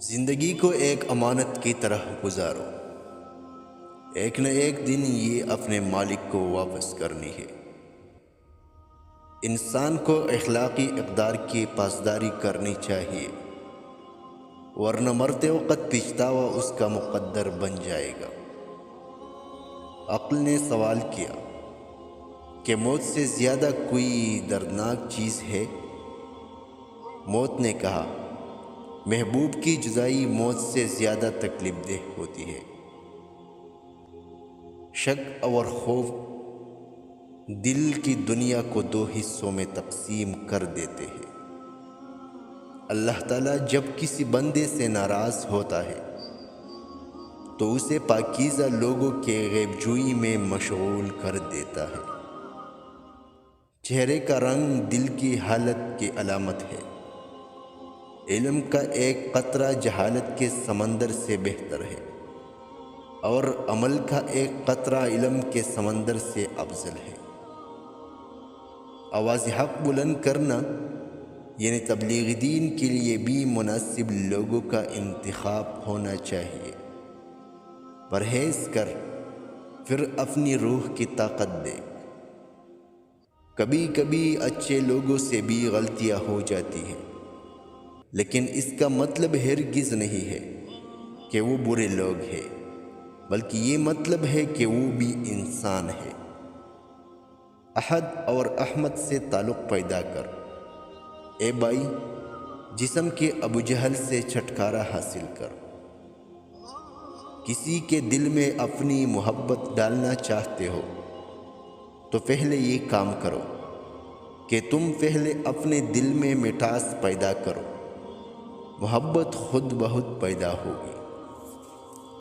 زندگی کو ایک امانت کی طرح گزارو۔ ایک نہ ایک دن یہ اپنے مالک کو واپس کرنی ہے۔ انسان کو اخلاقی اقدار کی پاسداری کرنی چاہیے، ورنہ مرتے وقت پچھتاوا اس کا مقدر بن جائے گا۔ عقل نے سوال کیا کہ موت سے زیادہ کوئی دردناک چیز ہے؟ موت نے کہا، محبوب کی جدائی موت سے زیادہ تکلیف دہ ہوتی ہے۔ شک اور خوف دل کی دنیا کو دو حصوں میں تقسیم کر دیتے ہیں۔ اللہ تعالیٰ جب کسی بندے سے ناراض ہوتا ہے تو اسے پاکیزہ لوگوں کے غیب جوئی میں مشغول کر دیتا ہے۔ چہرے کا رنگ دل کی حالت کی علامت ہے۔ علم کا ایک قطرہ جہالت کے سمندر سے بہتر ہے، اور عمل کا ایک قطرہ علم کے سمندر سے افضل ہے۔ آواز حق بلند کرنا یعنی تبلیغ دین کے لیے بھی مناسب لوگوں کا انتخاب ہونا چاہیے۔ پرہیز کر، پھر اپنی روح کی طاقت دیکھ۔ کبھی کبھی اچھے لوگوں سے بھی غلطیاں ہو جاتی ہیں، لیکن اس کا مطلب ہرگز نہیں ہے کہ وہ برے لوگ ہیں، بلکہ یہ مطلب ہے کہ وہ بھی انسان ہے۔ احد اور احمد سے تعلق پیدا کر۔ اے بھائی، جسم کے ابو جہل سے چھٹکارا حاصل کر۔ کسی کے دل میں اپنی محبت ڈالنا چاہتے ہو تو پہلے یہ کام کرو کہ تم پہلے اپنے دل میں مٹھاس پیدا کرو، محبت خود بخود پیدا ہوگی۔